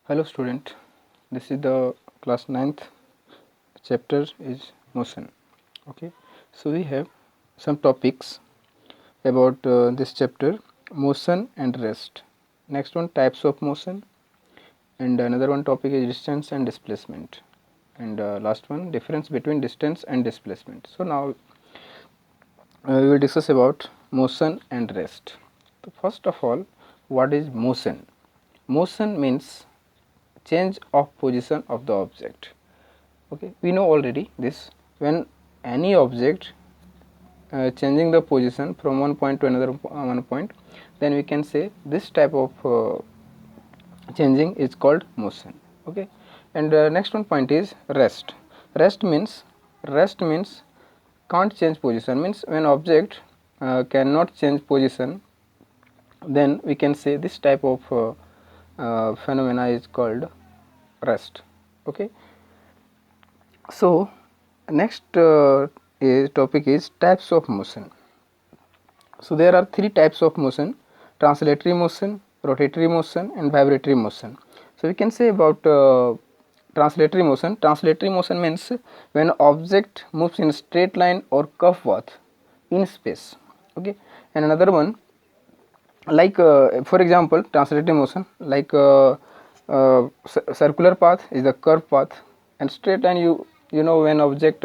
Hello student, this is the class 9th chapter is motion. Okay, so we have some topics about this chapter, motion and rest. Next one, types of motion, and another one topic is distance and displacement, and last one, difference between distance and displacement. So now we will discuss about motion and rest. So first of all, what is motion? Motion means change of position of the object. Okay, we know already this. When any object changing the position from one point to another one point, then we can say this type of changing is called motion. Okay, and next one point is rest. Rest means can't change position, means when object cannot change position, then we can say this type of phenomena is called rest. Okay, so next topic is types of motion. So there are three types of motion: translatory motion, rotatory motion, and vibratory motion. So we can say about translatory motion. Translatory motion means when object moves in straight line or curved path in space. Okay, and another one, like for example, translatory motion, like circular path is the curved path, and straight line, you know, when object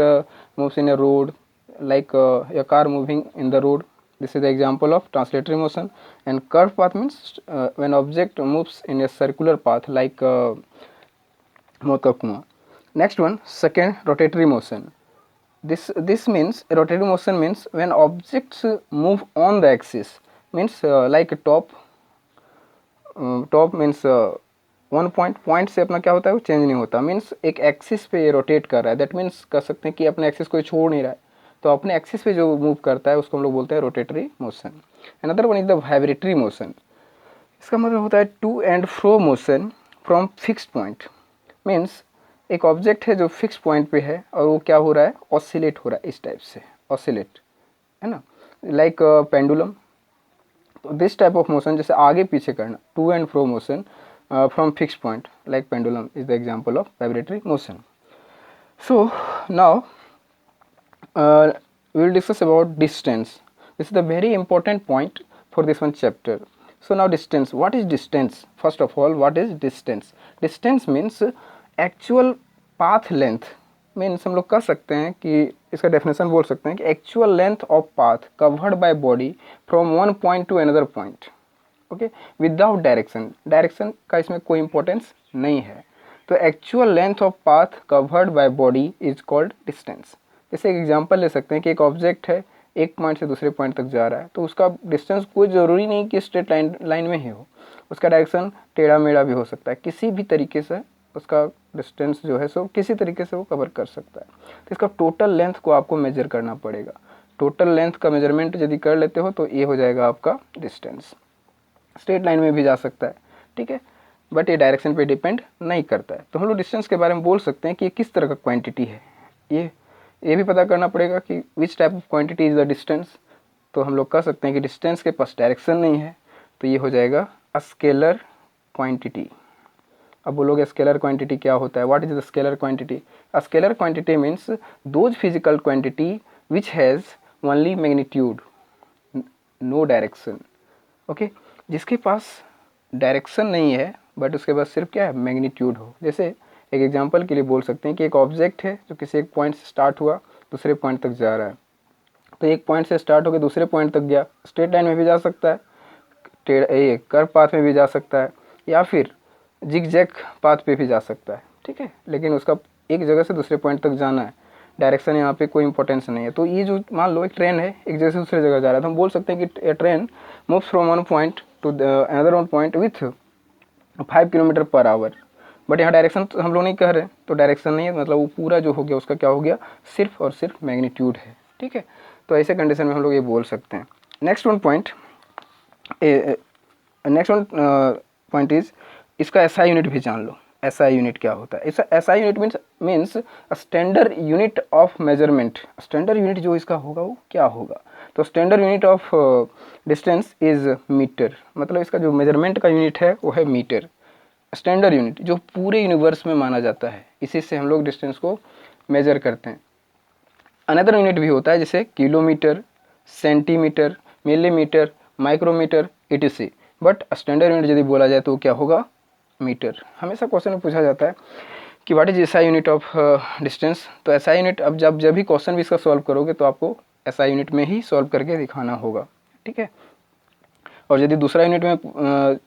moves in a road, like a car moving in the road, this is the example of translatory motion. And curved path means when object moves in a circular path, like मौत का कुआं. Next one, second, rotatory motion. This means rotatory motion means when objects move on the axis, means like top means one point से अपना क्या होता है, वो change नहीं होता, मीन्स एक एक्सिस पे ये रोटेट कर रहा है. दैट मीन्स कह सकते हैं कि अपने एक्सिस को छोड़ नहीं रहा है, तो अपने एक्सिस पे जो मूव करता है उसको हम लोग बोलते हैं rotatory motion. Another one is the vibratory motion. इसका मतलब होता है to and fro motion from fixed point. Means एक ऑब्जेक्ट है जो फिक्स पॉइंट पे है और वो क्या हो रहा है, ऑसिलेट हो रहा है, इस टाइप से ऑसिलेट, है ना, लाइक पेंडुलम. तो दिस टाइप ऑफ मोशन, जैसे आगे पीछे करना, to and fro motion from fixed point like pendulum is the example of vibratory motion. So now we will discuss about distance. This is the very important point for this one chapter. So now distance, what is distance? First of all, what is distance? Distance means actual path length. Means हम लोग कह सकते हैं कि इसका definition बोल सकते हैं कि actual length of path covered by body from one point two another point. Okay, without direction. Direction का इसमें कोई इंपॉर्टेंस नहीं है. तो actual length of path covered by body is called distance. जैसे एक एग्जांपल ले सकते हैं कि एक ऑब्जेक्ट है, एक पॉइंट से दूसरे पॉइंट तक जा रहा है, तो उसका डिस्टेंस कोई ज़रूरी नहीं कि स्ट्रेट लाइन में ही हो, उसका डायरेक्शन टेढ़ा मेढ़ा भी हो सकता है. किसी भी तरीके से उसका डिस्टेंस जो है सो किसी तरीके से वो कवर कर सकता है. तो इसका टोटल लेंथ को आपको मेजर करना पड़ेगा. टोटल लेंथ का मेजरमेंट यदि कर लेते हो तो ये हो जाएगा आपका डिस्टेंस. स्ट्रेट लाइन में भी जा सकता है, ठीक है, बट ये डायरेक्शन पे डिपेंड नहीं करता है. तो हम लोग डिस्टेंस के बारे में बोल सकते हैं कि ये किस तरह का क्वांटिटी है. ये भी पता करना पड़ेगा कि विच type of quantity is the distance. तो हम लोग कह सकते हैं कि डिस्टेंस के पास डायरेक्शन नहीं है, तो ये हो जाएगा स्केलर क्वांटिटी. अब बोलोगे स्केलर क्वांटिटी क्या होता है, what is the scalar quantity? Scalar quantity means those physical quantity which has only magnitude, no direction. Okay, जिसके पास डायरेक्शन नहीं है बट उसके पास सिर्फ क्या है, मैग्नीट्यूड हो. जैसे एक एग्जांपल के लिए बोल सकते हैं कि एक ऑब्जेक्ट है जो किसी एक पॉइंट से स्टार्ट हुआ, दूसरे पॉइंट तक जा रहा है. तो एक पॉइंट से स्टार्ट होकर दूसरे पॉइंट तक गया, स्ट्रेट लाइन में भी जा सकता है, कर्व पाथ में भी जा सकता है, या फिर जिग-जैग पाथ पे भी जा सकता है, ठीक है, लेकिन उसका एक जगह से दूसरे पॉइंट तक जाना है, डायरेक्शन यहाँ पे कोई इंपॉर्टेंस नहीं है. तो ये जो मान लो एक ट्रेन है, एक जगह से दूसरे जगह जा रहा है, तो हम बोल सकते हैं कि train moves from one point two another one point with 5 kilometre per hour. But यहाँ डायरेक्शन तो हम लोग नहीं कह रहे, तो डायरेक्शन नहीं है, मतलब वो पूरा जो हो गया उसका क्या हो गया, सिर्फ और सिर्फ मैग्नीट्यूड है, ठीक है. तो ऐसे कंडीशन में हम लोग ये बोल सकते हैं. नेक्स्ट वन पॉइंट इज, इसका एसआई यूनिट भी जान लो. एसआई यूनिट क्या होता है? इसका SI unit means standard unit of measurement. Standard unit जो इसका होगा वो क्या होगा? तो standard unit of distance is metre. मतलब इसका जो मेजरमेंट का यूनिट है वो है मीटर. स्टैंडर्ड यूनिट जो पूरे यूनिवर्स में माना जाता है, इसी से हम लोग डिस्टेंस को मेजर करते हैं। अनदर यूनिट भी होता है जैसे kilometre, centimetre, millimetre, micrometre etc। But standard unit यदि बोला जाए तो क्या होगा, मीटर। हमेशा क्वेश्चन में पूछा जाता है कि what is SI unit of distance. तो एसआई यूनिट, अब जब भी क्वेश्चन भी इसका सॉल्व करोगे तो आपको एसआई यूनिट में ही सॉल्व करके दिखाना होगा, ठीक है। और यदि दूसरा यूनिट में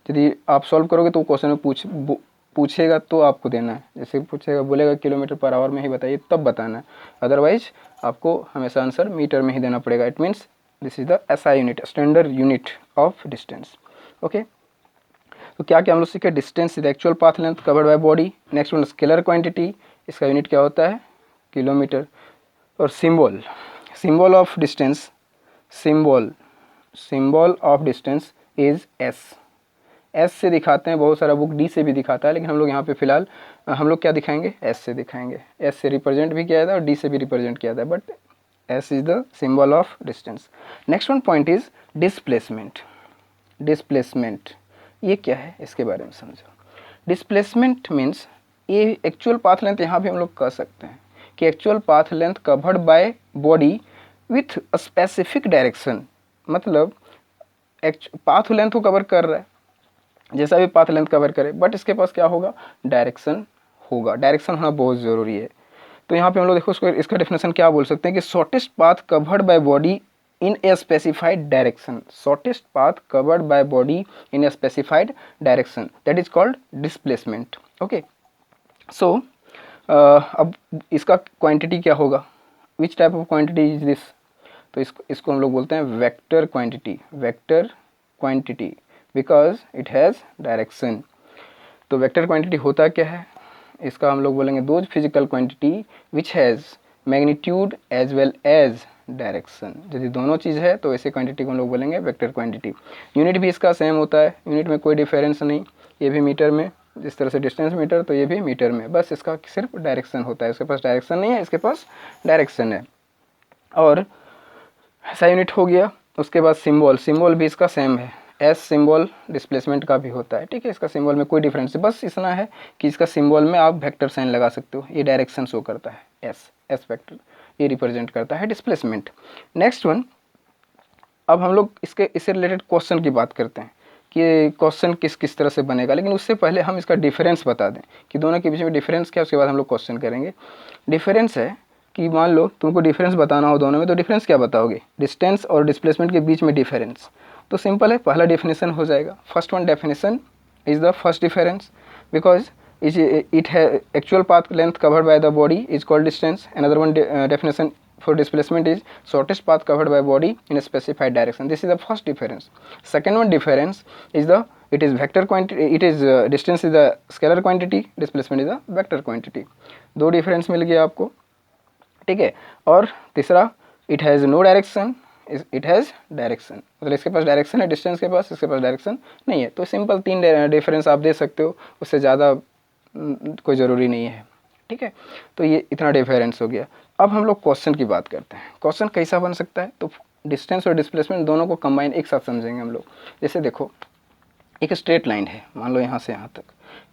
यदि आप सॉल्व करोगे तो क्वेश्चन में पूछेगा तो आपको देना है। जैसे पूछेगा, बोलेगा किलोमीटर पर आवर में ही बताइए, तब बताना है, अदरवाइज आपको हमेशा आंसर मीटर में ही देना पड़ेगा। It means this is the SI unit, standard unit of distance. Okay, तो क्या क्या हम लोग सीखे, distance is actual path length covered by body. Next one scalar quantity, इसका यूनिट क्या होता है, किलोमीटर। और symbol, symbol of distance, symbol of distance is S. S से दिखाते हैं, बहुत सारा बुक डी से भी दिखाता है, लेकिन हम लोग यहाँ पे फिलहाल हम लोग क्या दिखाएंगे, एस से दिखाएंगे। एस से रिप्रेजेंट भी किया जाता है और डी से भी रिप्रेजेंट किया जाता है, but S is the symbol of distance. Next one point is displacement. Displacement ये क्या है, इसके बारे में समझो। डिस्प्लेसमेंट मीन्स, ये एक्चुअल पाथ लेंथ यहाँ भी हम लोग कह सकते हैं कि actual path length covered by body with a specific direction. मतलब पाथ लेंथ को कवर कर रहा है, जैसा भी पाथ लेंथ कवर करे, बट इसके पास क्या होगा, डायरेक्शन होगा। डायरेक्शन होना बहुत ज़रूरी है। तो यहाँ पे हम लोग देखो उसको, इसका डेफिनेशन क्या बोल सकते हैं कि shortest path covered by body in a specified direction. Shortest path covered by body in a specified direction, that is called displacement. Okay, so अब इसका क्वांटिटी क्या होगा, which type of quantity is this. तो इसको हम लोग बोलते हैं vector quantity, vector quantity, because it has direction. तो वेक्टर क्वांटिटी होता क्या है, इसका हम लोग बोलेंगे those physical quantity which has magnitude as well as direction. यदि दोनों चीज़ है तो ऐसे क्वांटिटी को हम लोग बोलेंगे वेक्टर क्वांटिटी। यूनिट भी इसका सेम होता है, यूनिट में कोई डिफरेंस नहीं, ये भी मीटर में, जिस तरह से डिस्टेंस मीटर तो ये भी मीटर में, बस इसका सिर्फ डायरेक्शन होता है। इसके पास डायरेक्शन नहीं है, इसके पास डायरेक्शन है। और ऐसा यूनिट हो गया। उसके बाद सिंबल, सिंबल भी इसका सेम है, एस सिंबल डिस्प्लेसमेंट का भी होता है, ठीक है। इसका सिंबल में कोई डिफरेंस है, बस इतना है कि इसका सिंबल में आप वेक्टर साइन लगा सकते हो, ये डायरेक्शन शो करता है, एस वेक्टर, ये रिप्रेजेंट करता है डिस्प्लेसमेंट। नेक्स्ट वन, अब हम लोग इससे रिलेटेड क्वेश्चन की बात करते हैं कि क्वेश्चन किस किस तरह से बनेगा, लेकिन उससे पहले हम इसका डिफरेंस बता दें कि दोनों के बीच में डिफरेंस क्या है, उसके बाद हम लोग क्वेश्चन करेंगे। डिफरेंस है कि मान लो तुमको डिफरेंस बताना हो दोनों में, तो डिफरेंस क्या बताओगे, डिस्टेंस और डिस्प्लेसमेंट के बीच में डिफरेंस। तो सिंपल है, पहला डेफिनेशन हो जाएगा। First one definition is the first difference, because it है actual path length covered by the body is called distance. Another one definition for displacement is shortest path covered by body in a specified direction. This is the first difference. Second one difference is the, it is vector quantity, it is distance is the scalar quantity, displacement is the vector quantity. दो difference मिल गया आपको, ठीक है। और तीसरा, it has no direction, it has direction, मतलब इसके पास direction है, डिस्टेंस के पास, इसके पास डायरेक्शन नहीं है। तो सिंपल तीन डिफरेंस आप दे सकते हो, उससे ज़्यादा कोई ज़रूरी नहीं है, ठीक है। तो ये इतना डिफरेंस हो गया। अब हम लोग क्वेश्चन की बात करते हैं। क्वेश्चन कैसा बन सकता है, तो डिस्टेंस और डिस्प्लेसमेंट दोनों को कंबाइन एक साथ समझेंगे हम लोग। जैसे देखो, एक स्ट्रेट लाइन है, मान लो यहाँ से यहाँ तक,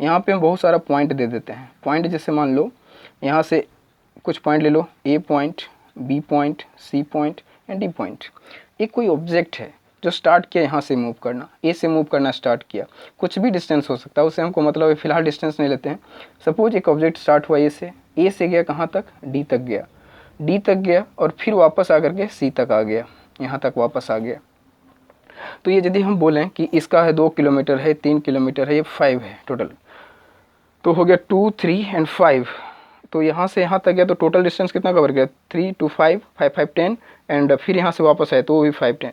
यहाँ पे हम बहुत सारा पॉइंट दे देते हैं। पॉइंट जैसे मान लो यहाँ से कुछ पॉइंट ले लो, A point, B point, C point and D point. एक कोई ऑब्जेक्ट है जो स्टार्ट किया यहाँ से मूव करना, ए से मूव करना स्टार्ट किया, कुछ भी डिस्टेंस हो सकता है, उससे हमको मतलब है, फिलहाल डिस्टेंस नहीं लेते हैं। सपोज एक ऑब्जेक्ट स्टार्ट हुआ ए से गया कहाँ तक, डी तक गया, डी तक गया और फिर वापस आकर के सी तक आ गया, यहाँ तक वापस आ गया। तो ये यदि हम बोलें कि इसका है 2 किलोमीटर है, 3 किलोमीटर है, ये 5 है टोटल, तो हो गया 2, 3 एंड 5। तो यहाँ से यहाँ तक गया तो टोटल डिस्टेंस कितना कवर किया, 3 to 5, 5, 5, 10 एंड फिर यहाँ से वापस आए तो वो भी 5,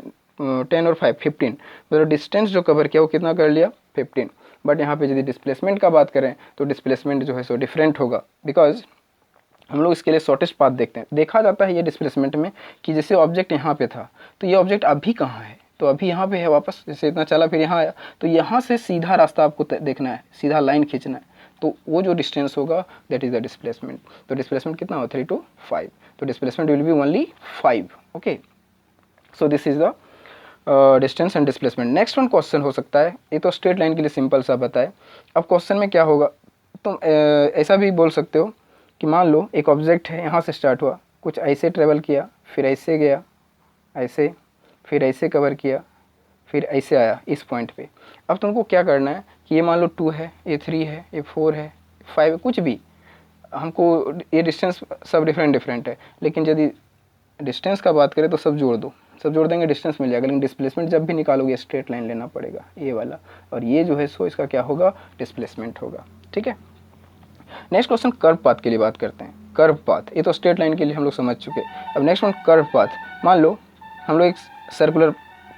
10 और 5, 15। मतलब डिस्टेंस जो कवर किया वो कितना कर लिया, 15। बट यहाँ पे यदि डिस्प्लेसमेंट का बात करें तो डिस्प्लेसमेंट जो है सो डिफरेंट होगा, बिकॉज हम लोग इसके लिए शॉर्टेस्ट पाथ देखते हैं। देखा जाता है ये डिस्प्लेसमेंट में कि जैसे ऑब्जेक्ट यहाँ पे था, तो ये ऑब्जेक्ट अभी कहाँ है, तो अभी यहाँ पे है वापस, जैसे इतना चला फिर यहाँ आया, तो यहाँ से सीधा रास्ता आपको देखना है, सीधा लाइन खींचना है, तो वो जो डिस्टेंस होगा दैट इज द डिस्प्लेसमेंट। तो डिस्प्लेसमेंट कितना होगा, 3 to 5, तो displacement will B only 5। Okay, so this is the distance and displacement. Next one question हो सकता है, ये तो स्ट्रेट लाइन के लिए सिंपल सा बताए। अब क्वेश्चन में क्या होगा, तुम ऐसा भी बोल सकते हो कि मान लो एक ऑब्जेक्ट है, यहाँ से स्टार्ट हुआ, कुछ ऐसे ट्रेवल किया, फिर ऐसे गया, ऐसे, फिर ऐसे कवर किया, फिर ऐसे आया इस पॉइंट पे। अब तुमको क्या करना है कि ये मान लो 2 है, ये 3 है, ये 4 है, 5 है, कुछ भी, हमको ये डिस्टेंस सब डिफरेंट डिफरेंट है, लेकिन यदि डिस्टेंस का बात करें तो सब जोड़ दो, सब जोड़ देंगे डिस्टेंस मिल जाएगा। लेकिन डिस्प्लेसमेंट जब भी निकालोगे स्ट्रेट लाइन लेना पड़ेगा, ये वाला, और ये जो है सो इसका क्या होगा, डिस्प्लेसमेंट होगा। ठीक है, नेक्स्ट क्वेश्चन कर्व पाथ के लिए बात करते हैं। कर्व पाथ, ये तो स्ट्रेट लाइन के लिए हम लोग समझ चुके। अब नेक्स्ट वन कर्व पाथ। मान लो हम लोग एक सर्कुलर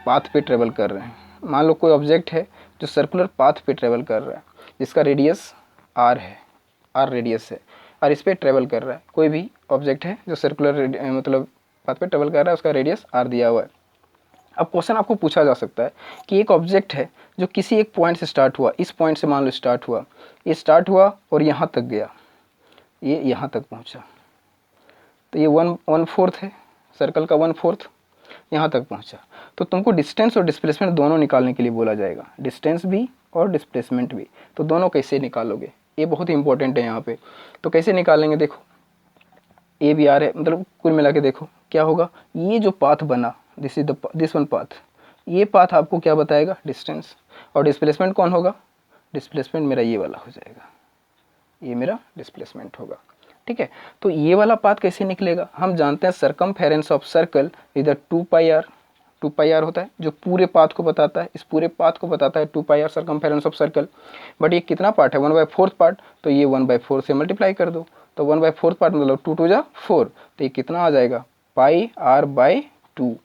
पाथ पे ट्रेवल कर रहे हैं, मान लो कोई ऑब्जेक्ट है जो सर्कुलर पाथ पे ट्रेवल कर रहा है, जिसका रेडियस r है, r रेडियस है, और इस पर ट्रेवल कर रहा है। कोई भी ऑब्जेक्ट है जो सर्कुलर मतलब पाथ पे ट्रेवल कर रहा है, उसका रेडियस r दिया हुआ है। अब क्वेश्चन आपको पूछा जा सकता है कि एक ऑब्जेक्ट है जो किसी एक पॉइंट से स्टार्ट हुआ, इस पॉइंट से मान लो स्टार्ट हुआ, ये स्टार्ट हुआ और यहाँ तक गया, ये यहाँ तक पहुँचा, तो ये 1/4 है, सर्कल का 1/4 यहाँ तक पहुँचा। तो तुमको डिस्टेंस और डिस्प्लेसमेंट दोनों निकालने के लिए बोला जाएगा, डिस्टेंस भी और डिस्प्लेसमेंट भी। तो दोनों कैसे निकालोगे, ये बहुत ही इंपॉर्टेंट है यहाँ पे। तो कैसे निकालेंगे, देखो ए भी आर है, मतलब कुल मिला के देखो क्या होगा, ये जो पाथ बना, दिस वन पाथ, ये पाथ आपको क्या बताएगा, डिस्टेंस। और डिस्प्लेसमेंट कौन होगा, डिस्प्लेसमेंट मेरा ये वाला हो जाएगा, ये मेरा डिस्प्लेसमेंट होगा। ठीक है, तो ये वाला पाथ कैसे निकलेगा, हम जानते हैं सरकमफेरेंस ऑफ सर्कल इधर 2πr, 2πr होता है जो पूरे पाथ को बताता है, इस पूरे पाथ को बताता है 2πr circumference of circle. But ये कितना पार्ट है, 1/4 पार्ट, तो ये 1/4 से मल्टीप्लाई कर दो, तो 1/4 पार्ट मतलब 2 2 जा 4, तो ये कितना आ जाएगा, πr/2,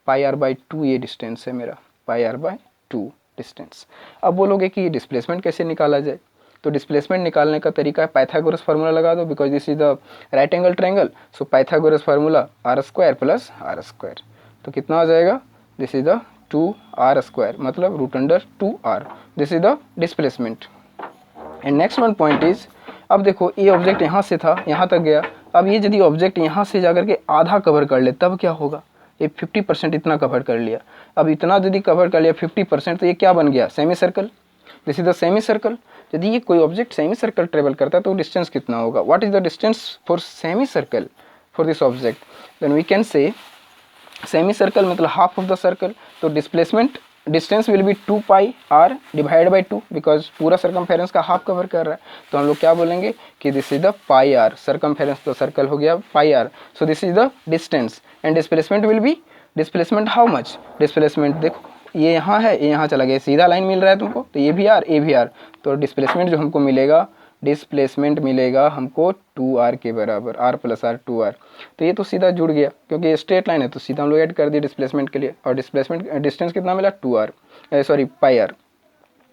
πr/2 ये डिस्टेंस है मेरा, πr/2 डिस्टेंस। अब बोलोगे कि ये डिस्प्लेसमेंट कैसे निकाला जाए, तो डिस्प्लेसमेंट निकालने का तरीका है पाइथागोरस फार्मूला लगा दो, because this is the right angle triangle, so Pythagoras formula r² + r², तो कितना आ जाएगा, दिस इज द 2r², मतलब √2r, this is the displacement. And next one point is, अब देखो ये ऑब्जेक्ट यहाँ से था, यहाँ तक गया, अब ये यदि ऑब्जेक्ट यहाँ से जाकर के आधा कवर कर ले तब क्या होगा, ये 50% इतना कवर कर लिया। अब इतना यदि कवर कर लिया 50%, तो ये क्या बन गया, semi circle, this is the semi circle. यदि ये कोई ऑब्जेक्ट सेमी सर्कल ट्रेवल करता है तो डिस्टेंस कितना होगा, what is the distance for semi circle for this object, then we can say semi circle मतलब हाफ ऑफ द सर्कल, तो displacement distance will be 2πr divide by 2, because पूरा circumference का half cover कर रहा है, तो हम लोग क्या बोलेंगे कि this is the πr, circumference तो सर्कल हो गया πr, so this is the distance. And displacement will be, displacement how much, displacement देखो ये यहाँ है, ये यहाँ चला गया, सीधा लाइन मिल रहा है तुमको, तो ये भी आर, ये भी आर, तो डिस्प्लेसमेंट जो हमको मिलेगा, डिस्प्लेसमेंट मिलेगा हमको 2r के बराबर, r + r 2r। तो ये तो सीधा जुड़ गया, क्योंकि ये स्ट्रेट लाइन है तो सीधा हम लोग ऐड कर दिए डिस्प्लेसमेंट के लिए, और डिस्प्लेसमेंट डिस्टेंस कितना मिला, 2r, सॉरी πr।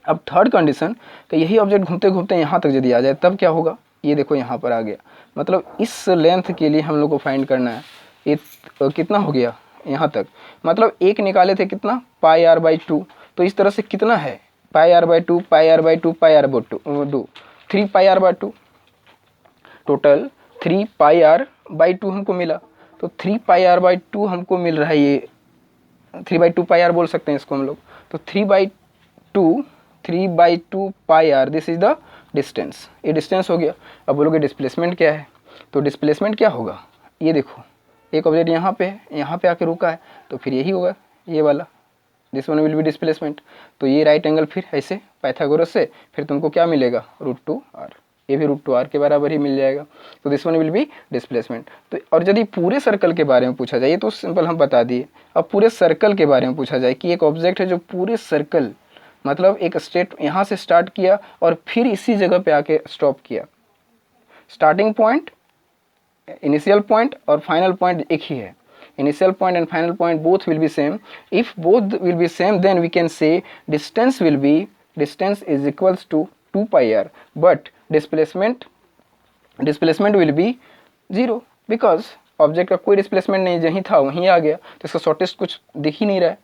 अब थर्ड कंडीशन कि यही ऑब्जेक्ट घूमते घूमते यहाँ तक यदि आ जाए तब क्या होगा, ये देखो यहाँ पर आ गया, मतलब इस लेंथ के लिए हम लोग को फाइंड करना है, ये कितना हो गया यहाँ तक, मतलब एक निकाले थे कितना, πr/2, तो इस तरह से कितना है, πr/2 πr/2 πr/2 3πr/2, total 3πr/2 हमको मिला, तो 3πr/2 हमको मिल रहा है, ये 3/2 πr बोल सकते हैं इसको हम लोग, तो 3/2 πr, this is the distance, ये डिस्टेंस हो गया। अब बोलोगे डिस्प्लेसमेंट क्या है, तो डिस्प्लेसमेंट क्या होगा, ये देखो एक ऑब्जेक्ट यहाँ पे है, यहाँ पे आके रुका है, तो फिर यही होगा ये वाला, this one will be displacement. तो ये राइट एंगल फिर ऐसे पाइथागोरस से फिर तुमको क्या मिलेगा, √2r, ये भी √2r के बराबर ही मिल जाएगा, तो this one will be displacement. तो और यदि पूरे सर्कल के बारे में पूछा जाए, ये तो सिंपल हम बता दिए, अब पूरे सर्कल के बारे में पूछा जाए कि एक ऑब्जेक्ट है जो पूरे सर्कल मतलब एक स्ट्रेट यहाँ से स्टार्ट किया और फिर इसी जगह पे आके स्टॉप किया, स्टार्टिंग पॉइंट, इनिशियल पॉइंट और फाइनल पॉइंट एक ही है, initial point and final point both will be same. If both will be same, then we can say distance is equals to 2πr, but displacement will be 0, because object का कोई displacement नहीं, जहीं था वहीं आ गया, तो इसका शॉर्टेस्ट कुछ दिख ही नहीं रहा है,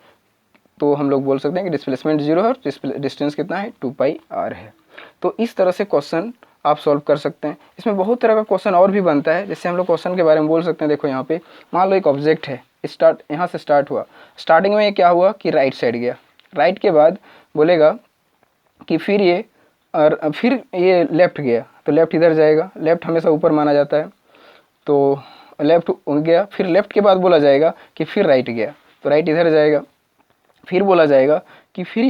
तो हम लोग बोल सकते हैं कि डिस्प्लेसमेंट 0 है और डिस्टेंस कितना है, 2πr है। तो इस तरह से क्वेश्चन आप सॉल्व कर सकते हैं। इसमें बहुत तरह का क्वेश्चन और भी बनता है, जैसे हम लोग क्वेश्चन के बारे में बोल सकते हैं, देखो यहाँ पे मान लो एक ऑब्जेक्ट है, स्टार्ट यहाँ से स्टार्ट हुआ, स्टार्टिंग में क्या हुआ कि राइट साइड गया, राइट के बाद बोलेगा कि फिर ये लेफ्ट गया, तो लेफ्ट इधर जाएगा, लेफ्ट हमेशा ऊपर माना जाता है, तो लेफ्ट गया, फिर लेफ्ट के बाद बोला जाएगा कि फिर राइट गया, तो राइट इधर जाएगा, फिर बोला जाएगा कि फिर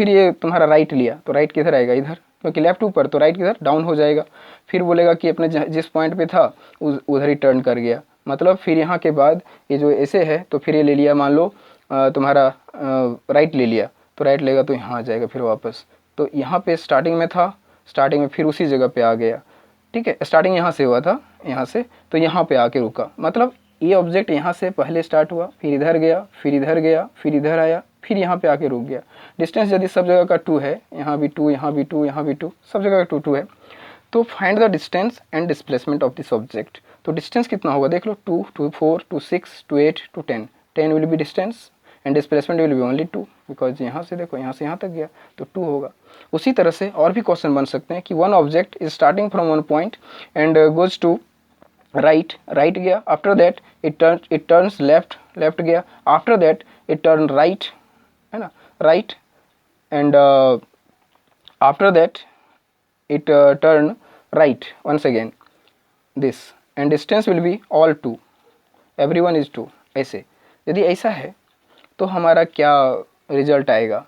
ये तुम्हारा राइट लिया, तो राइट किधर आएगा, इधर, क्योंकि लेफ्ट ऊपर तो राइट किधर डाउन हो जाएगा। फिर बोलेगा कि अपने जिस पॉइंट पे था उधर ही टर्न कर गया, मतलब फिर यहाँ के बाद ये जो ऐसे है तो फिर ये ले लिया, मान लो तुम्हारा राइट ले लिया, तो राइट लेगा तो यहाँ आ जाएगा फिर वापस, तो यहाँ पे स्टार्टिंग में था, स्टार्टिंग में फिर उसी जगह पे आ गया, ठीक है, स्टार्टिंग यहाँ से हुआ था, यहाँ से तो यहाँ पे आके रुका, मतलब ये ऑब्जेक्ट यहाँ से पहले स्टार्ट हुआ, फिर इधर गया, फिर इधर गया, फिर इधर आया, फिर यहाँ पे आके रुक गया। डिस्टेंस यदि सब जगह का 2 है, यहाँ भी 2, यहाँ भी 2, यहाँ भी 2, सब जगह का 2 2 है, तो find the distance and displacement of this object. तो डिस्टेंस कितना होगा देख लो, 2 2 4 2 6 2 8 2 10, 10 will be distance and displacement will B only 2, because यहाँ से देखो यहाँ से यहाँ तक गया तो 2 होगा। उसी तरह से और भी क्वेश्चन बन सकते हैं कि one object is starting from one point and goes to right, right गया, after that it turns left, left गया, after that it turn right, है ना, right, and after that it turn right once again this, and distance will be all 2, everyone is 2। ऐसे यदि ऐसा है तो हमारा क्या रिजल्ट आएगा,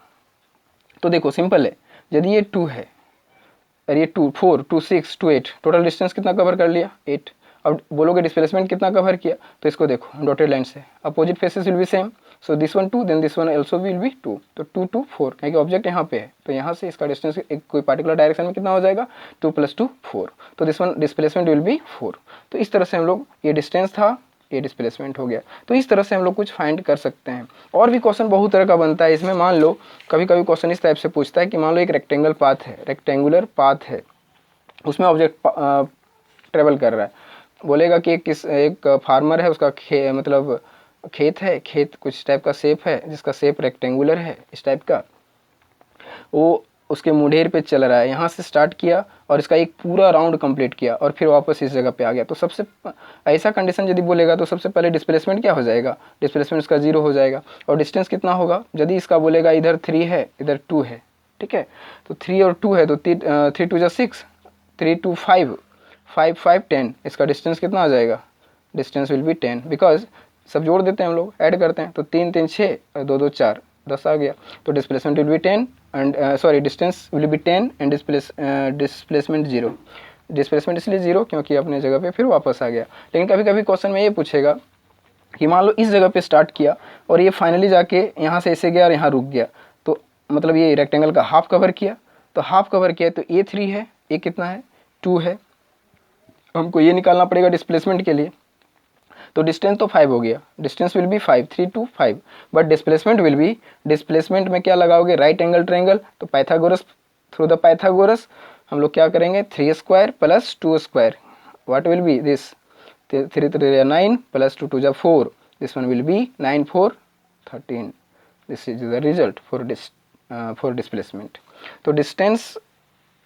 तो देखो सिंपल है, यदि ये 2 है और ये 2 4 2 6 2 8, टोटल डिस्टेंस कितना कवर कर लिया 8। अब बोलोगे डिस्प्लेसमेंट कितना कवर किया, तो इसको देखो डॉटेड लाइन से, opposite faces will be same, so this one 2 then this one also will be 2, तो 2 2 4, क्योंकि ऑब्जेक्ट यहाँ पे है तो यहाँ से इसका डिस्टेंस एक कोई पार्टिकुलर डायरेक्शन में कितना हो जाएगा 2 + 2 4, तो this one displacement will B 4। तो इस तरह से हम लोग, ये डिस्टेंस था, ये डिस्प्लेसमेंट हो गया, तो इस तरह से हम लोग कुछ फाइंड कर सकते हैं। और भी क्वेश्चन बहुत तरह का बनता है इसमें, मान लो कभी कभी क्वेश्चन इस टाइप से पूछता है कि मान लो एक रेक्टेंगुलर पाथ है, उसमें ऑब्जेक्ट ट्रेवल कर रहा है, बोलेगा कि एक फार्मर है, उसका मतलब खेत है, खेत कुछ टाइप का शेप है जिसका शेप रेक्टेंगुलर है इस टाइप का, वो उसके मुंडेर पे चल रहा है, यहाँ से स्टार्ट किया और इसका एक पूरा राउंड कंप्लीट किया और फिर वापस इस जगह पे आ गया। तो सबसे ऐसा कंडीशन यदि बोलेगा तो सबसे पहले डिस्प्लेसमेंट क्या हो जाएगा, डिस्प्लेसमेंट इसका 0 हो जाएगा, और डिस्टेंस कितना होगा, यदि इसका बोलेगा इधर 3 है इधर 2 है, ठीक है, तो 3 और 2 है तो 3 2 जा 6, 3 2 5 5 5 10, इसका डिस्टेंस कितना आ जाएगा, डिस्टेंस विल बी 10, बिकॉज सब जोड़ देते हैं हम लोग, ऐड करते हैं, तो 3 3 6 और 2 2 4 10 आ गया, तो displacement will B 10 and distance will B 10 and displacement 0, displacement इसलिए 0 क्योंकि अपने जगह पे फिर वापस आ गया। लेकिन कभी कभी क्वेश्चन में ये पूछेगा कि मान लो इस जगह पे स्टार्ट किया और ये फाइनली जाके यहाँ से ऐसे गया और यहाँ रुक गया, तो मतलब ये रेक्टेंगल का हाफ कवर किया, तो हाफ कवर किया तो ये 3 है, ये कितना है 2 है, हमको ये निकालना पड़ेगा डिस्प्लेसमेंट के लिए, तो डिस्टेंस तो 5 हो गया, distance will be 5 3 2 5, but displacement will be, displacement में क्या लगाओगे, राइट एंगल ट्रायंगल, तो पाइथागोरस, थ्रू द पाइथागोरस हम लोग क्या करेंगे 3 square plus 2 square, what will be this, 3 3 9 plus 2 2 4, this one will be 9 4 13, this is the result for displacement. तो distance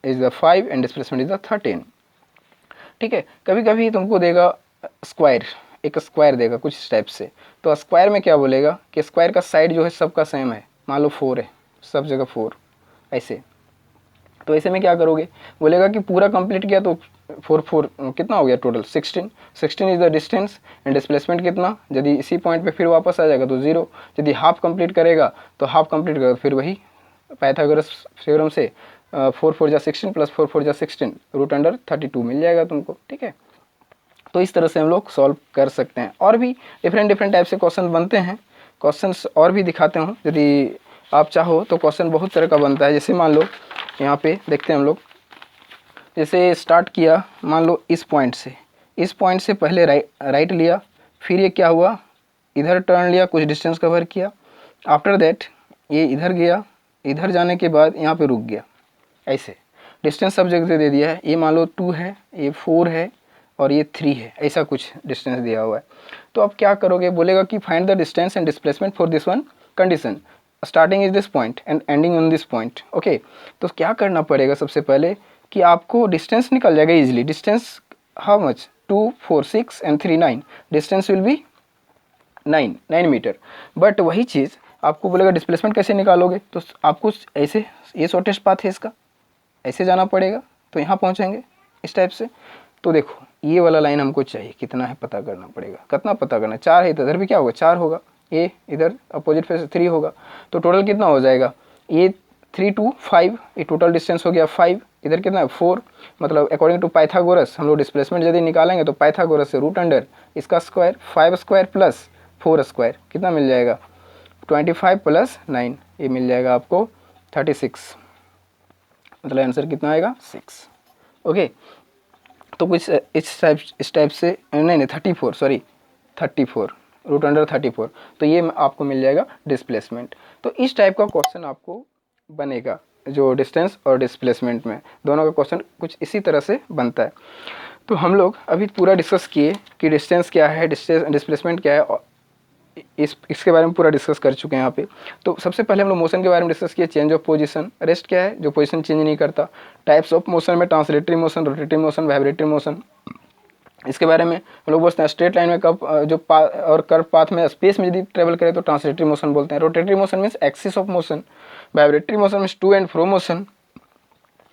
is the 5 and displacement is the 13, ठीक है। कभी कभी तुमको देगा स्क्वायर, एक स्क्वायर देगा कुछ इस टाइप से, तो स्क्वायर में क्या बोलेगा कि स्क्वायर का साइड जो है सबका सेम है, मान लो 4 है, सब जगह 4 ऐसे, तो ऐसे में क्या करोगे, बोलेगा कि पूरा कंप्लीट किया तो 4 4 कितना हो गया total 16, 16 is the distance and displacement कितना, यदि इसी पॉइंट पे फिर वापस आ जाएगा तो 0, यदि हाफ कंप्लीट करेगा तो हाफ कंप्लीट करेगा फिर वही पाइथागोरस थ्योरम से 4 4 जा 16 प्लस 4 4 जा 16 √32 मिल जाएगा तुमको, ठीक है। तो इस तरह से हम लोग सॉल्व कर सकते हैं। और भी डिफरेंट टाइप से क्वेश्चन बनते हैं, क्वेश्चंस और भी दिखाते हूँ यदि आप चाहो तो, क्वेश्चन बहुत तरह का बनता है। जैसे मान लो यहाँ पे देखते हैं हम लोग, जैसे स्टार्ट किया मान लो इस पॉइंट से पहले राइट लिया, फिर ये क्या हुआ इधर टर्न लिया, कुछ डिस्टेंस कवर किया, आफ्टर दैट ये इधर गया, इधर जाने के बाद यहाँ पे रुक गया, ऐसे डिस्टेंस सब जगह से दे दिया है, ये मान लो 2 है, ये 4 है और ये 3 है, ऐसा कुछ डिस्टेंस दिया हुआ है। तो अब क्या करोगे, बोलेगा कि find the distance and displacement for this one condition, starting is this point and ending on this point, okay. तो क्या करना पड़ेगा सबसे पहले कि आपको डिस्टेंस निकल जाएगा easily, distance how much 2 4 6 and 3 9, distance will be 9 metre. But वही चीज़ आपको बोलेगा डिस्प्लेसमेंट कैसे निकालोगे, तो आपको ऐसे, ये शॉर्टेस्ट पाथ है इसका, ऐसे जाना पड़ेगा तो यहाँ पहुँचेंगे इस टाइप से। तो देखो ये वाला लाइन हमको चाहिए, कितना है पता करना पड़ेगा। कितना पता करना, 4 है, इधर भी क्या होगा 4 होगा, ये इधर अपोजिट फेस 3 होगा, तो टोटल कितना हो जाएगा, ये 3 to 5, ये टोटल डिस्टेंस हो गया 5, इधर कितना है 4। मतलब अकॉर्डिंग टू पाइथागोरस हम लोग डिस्प्लेसमेंट यदि निकालेंगे तो पाइथागोरस से रूट अंडर इसका स्क्वायर 5 स्क्वायर प्लस 4 स्क्वायर कितना मिल जाएगा 25 प्लस 9, ये मिल जाएगा आपको 36। मतलब आंसर कितना आएगा 6। ओके, तो कुछ इस टाइप से नहीं 34, सॉरी 34 रूट अंडर 34, तो ये आपको मिल जाएगा डिस्प्लेसमेंट। तो इस टाइप का क्वेश्चन आपको बनेगा, जो डिस्टेंस और डिस्प्लेसमेंट में दोनों का क्वेश्चन कुछ इसी तरह से बनता है। तो हम लोग अभी पूरा डिस्कस किए कि डिस्टेंस क्या है, डिस्प्लेसमेंट क्या है, और इसके बारे में पूरा डिस्कस कर चुके हैं यहाँ पे। तो सबसे पहले हम लोग मोशन के बारे में डिस्कस किए, चेंज ऑफ पोजीशन। रेस्ट क्या है, जो पोजीशन चेंज नहीं करता। टाइप्स ऑफ मोशन में translatory motion, rotatory motion, vibratory motion. इसके बारे में हम लोग बोलते हैं स्ट्रेट लाइन में कब जो और कर्व पाथ में स्पेस में यदि ट्रेवल करे तो ट्रांसलेटरी मोशन बोलते हैं। Rotatory motion means axis of motion. Vibratory motion means to and fro motion.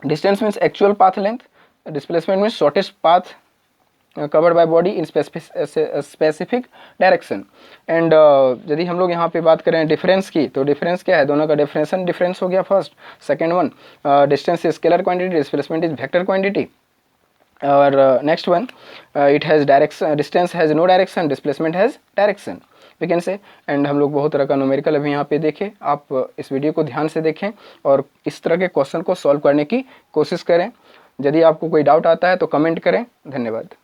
Distance means actual path length. Displacement means shortest path covered by body in specific direction. And यदि हम लोग यहाँ पे बात करें difference की, तो डिफरेंस क्या है, दोनों का डिफरेंशन डिफरेंस हो गया first. Second one, distance is scalar quantity, displacement is vector quantity. और next one, it has direction, distance has no direction, displacement has direction, we can say. And हम लोग बहुत तरह का न्यूमेरिकल अभी यहाँ पे देखें। आप इस वीडियो को ध्यान से देखें और इस तरह के क्वेश्चन को सॉल्व करने की कोशिश करें। यदि आपको कोई डाउट आता है तो कमेंट करें। धन्यवाद।